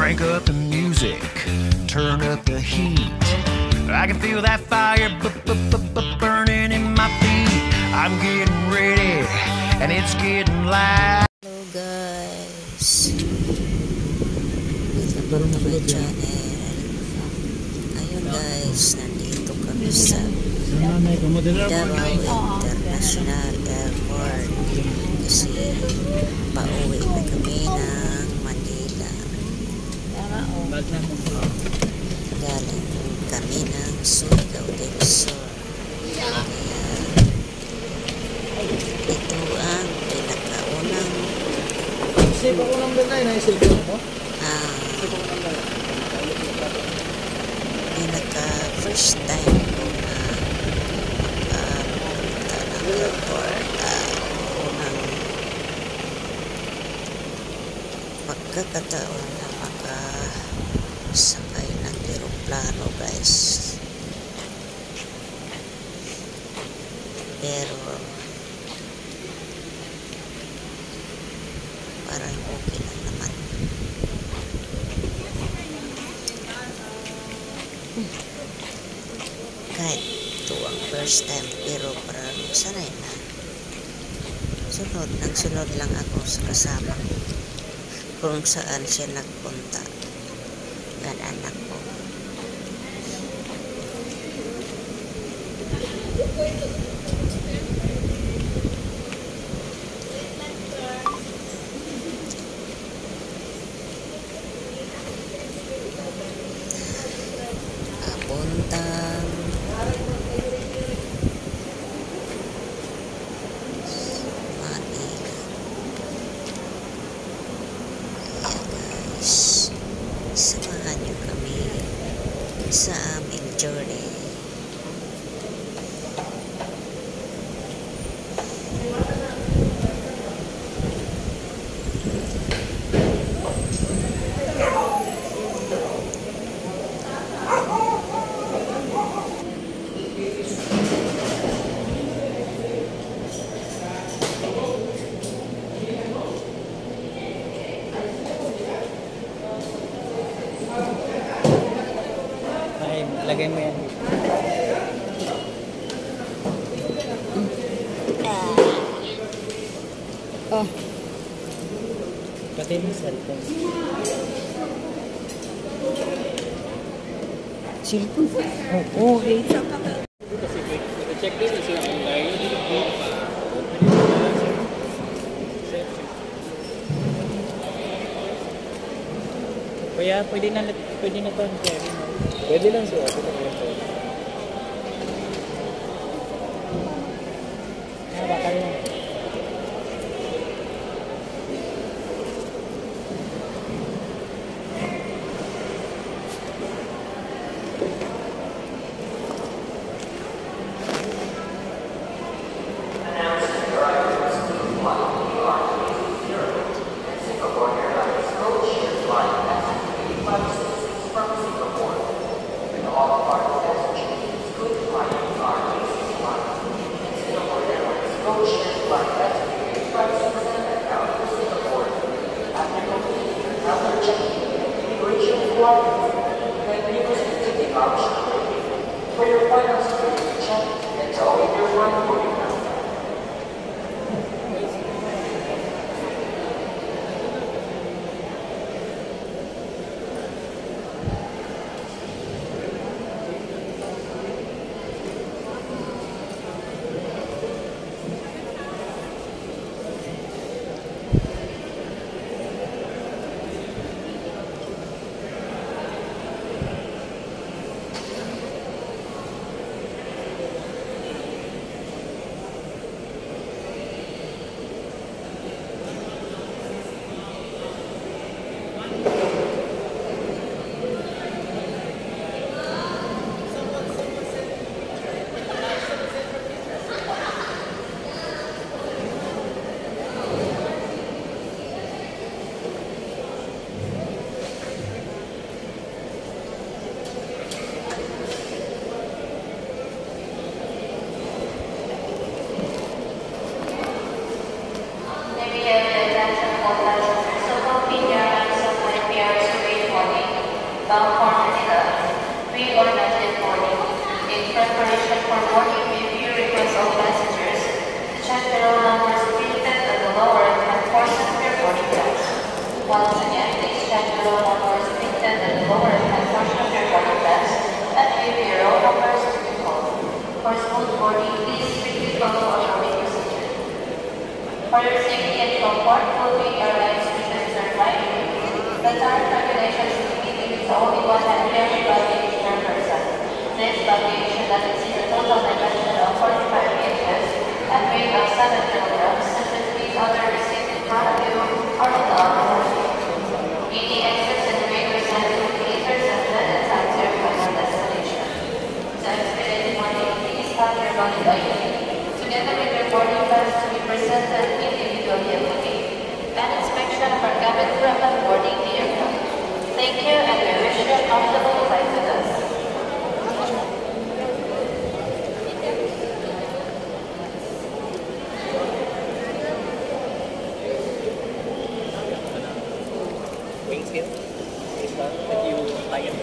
Crank up the music, turn up the heat. I can feel that fire burning in my feet. I'm getting ready, and it's getting light. Hello guys, welcome to my channel. Ayun guys, nandito kami sa Davao International Airport kasi pauwi na kami ng Manila. Galing kami ng Surigao del Sur. Kaya ito ang pinakaunang pinaka first time ko na makapunta ng airport. Unang pagkakataon na makasakay ng eroplano guys. Pero parang okay lang naman. Kahit ito ang first time, pero parang sanay na. Nagsunod lang ako sa kasama kung saan siya nagpunta. Yan anak ko. Papuntang Manila. Kaya guys, samahan niyo kami sa aming journey. Lagay mo yan. Oh. Pati yung cellphone. Cellphone? Oh, okay. Kasi check din na siya online. Kaya pwede na to ang carry mo. Pwede lang siya. Bakal lang. For your final security check, it's always your one boarding house. Once again, please check the row numbers printed in the lower right-hand portion of your boarding pass and wait for your row numbers to be called. For smooth boarding, please strictly follow our showing procedure. For your safety and comfort, Philippine Airlines wishes to remind you that our regulations limit to only one hand-carry luggage per person. This luggage should not exceed a total dimension of 45 inches and weight of 7 kilograms, since it means other received in front of you or in the other. Any excess in weight or size will be intercepted and sent to your final destination. To expedite boarding, please have your valid ID, together with your boarding pass, to be presented individually at the gate. An inspection of our cabin crew upon boarding the aircraft. Thank you, and we wish you a comfortable flight with us. Wings here. Is that you like it?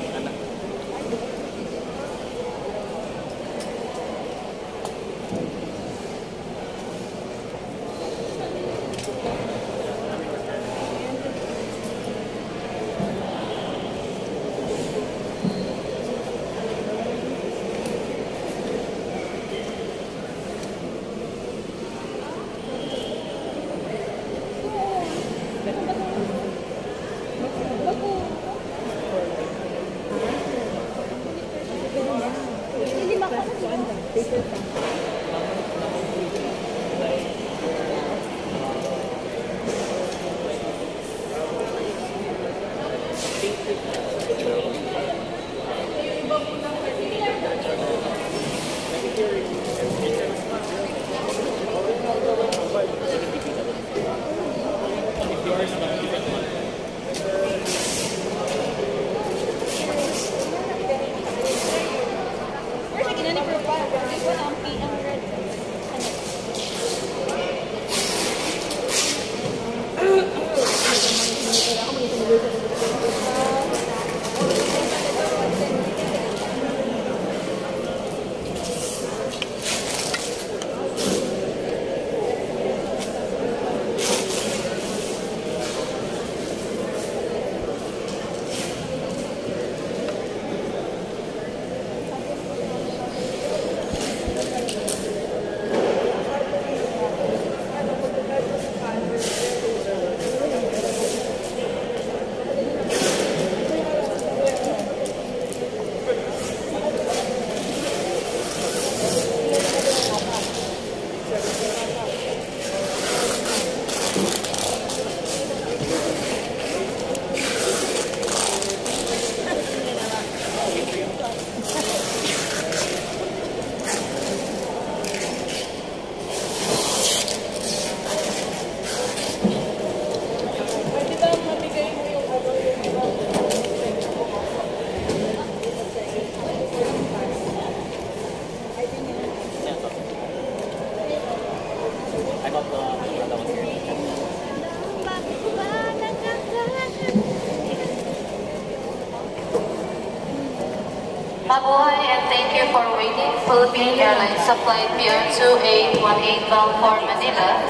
Mabuhay and thank you for waiting. Philippine Airlines flight PO2818 bound for Manila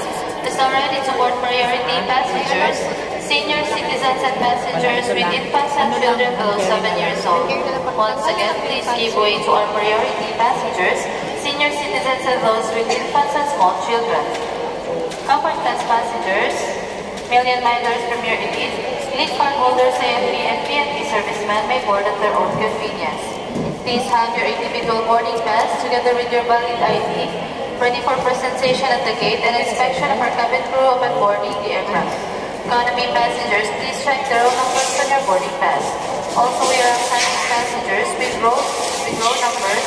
is now ready to board priority passengers, senior citizens and passengers with infants and children below 7 years old. Once again, please give way to our priority passengers, senior citizens and those with infants and small children. Comfort class passengers, Million Milers Premier Elite, Elite cardholders, AFP and PNP servicemen may board at their own convenience. Please have your individual boarding pass together with your valid ID, ready for presentation at the gate and inspection of our cabin crew upon boarding the aircraft. Economy passengers, please check the row numbers on your boarding pass. Also, we are assigning passengers with row numbers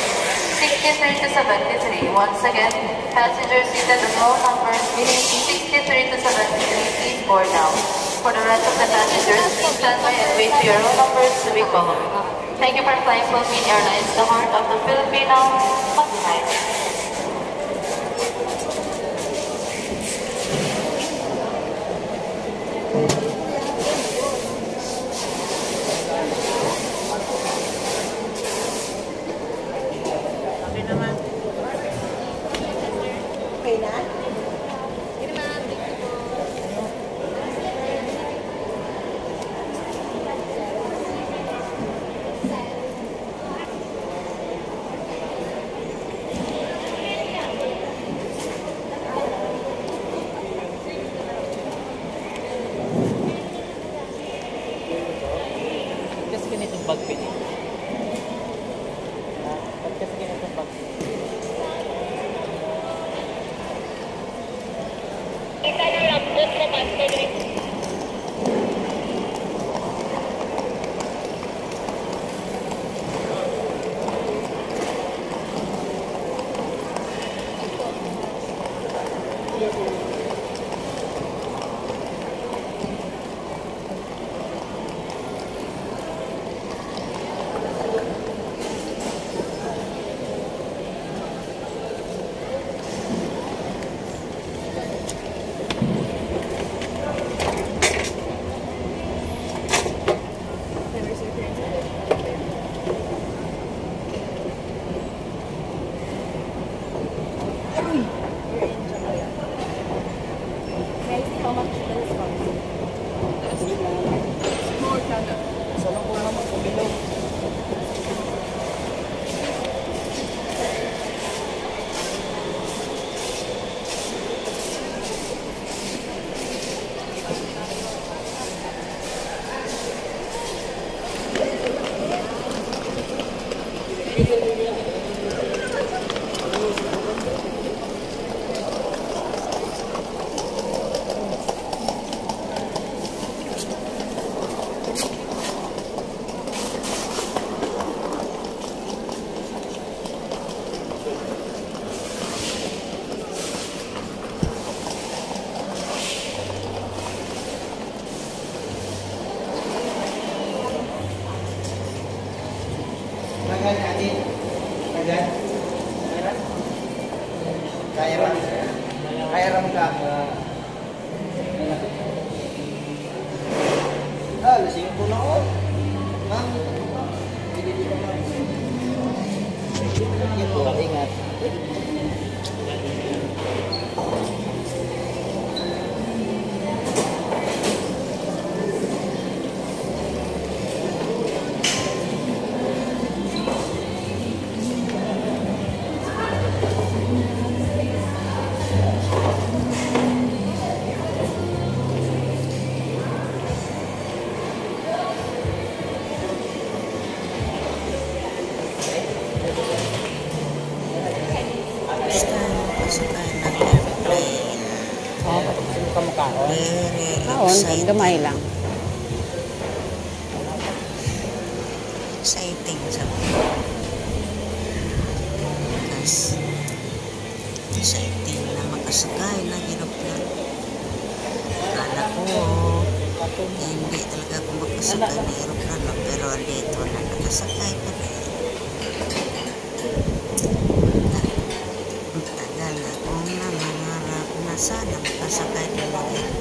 63 to 73. Once again, passengers seated on row numbers 63 to 73, please board now. For the rest of the passengers, please stand by and wait for your row numbers to be called. Thank you for flying Philippine Airlines, the heart of the Filipino continent. bag pin eh. Pag kasi ganito bag. Kaya ram ka. Lasing po na ako. Ma'am. Ito, ingat. Very gamay lang. exciting sabi. Kasi exciting na makasakay ng aeroplano. Akala ko hindi talaga ako makasakay ng aeroplano, pero dito na nakasakay pa rin. Tagal akong nangangarap na sana makasakay ng aeroplano.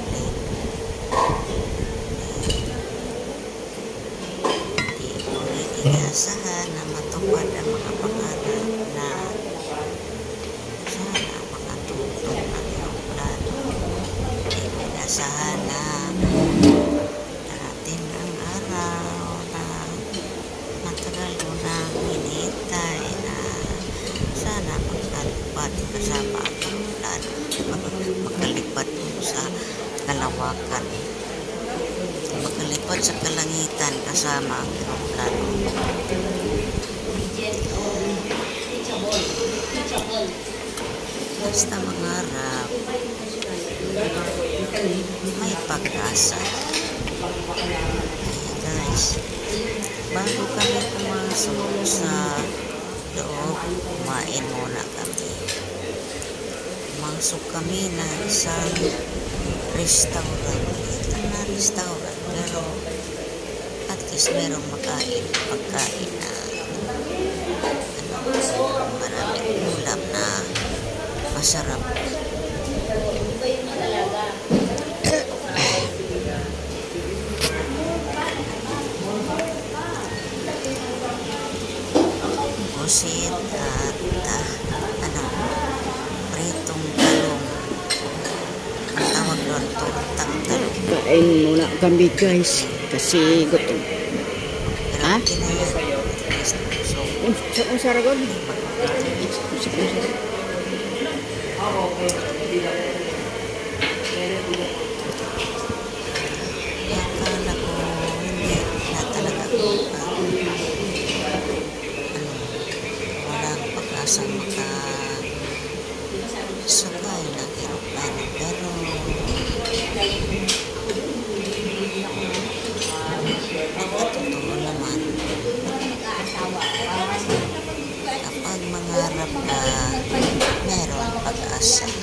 Inaasahan na matupad ang mga pangarap na sana makatutong ng aeroplano. Inaasahan na darating ang araw na matagal ko na hinihintay na sana magkalipad kasama ang aeroplano. Makalipad mo sa kalawakan. Makalipad sa kalangitan kasama ang aeroplano. Basta mangarap, may pag-asa. Guys, bago kami pumasok sa loob, kumain muna kami. Pumasok kami na isang restaurant. Restaurant, pero at least merong pagkain na maraming ulam na masarap. Pusit at pritong talong. Ang tawag doon, tortang talong. Kain muna kami guys kasi gutom. Ha? Saragon? Akala ko hindi na talaga Asa.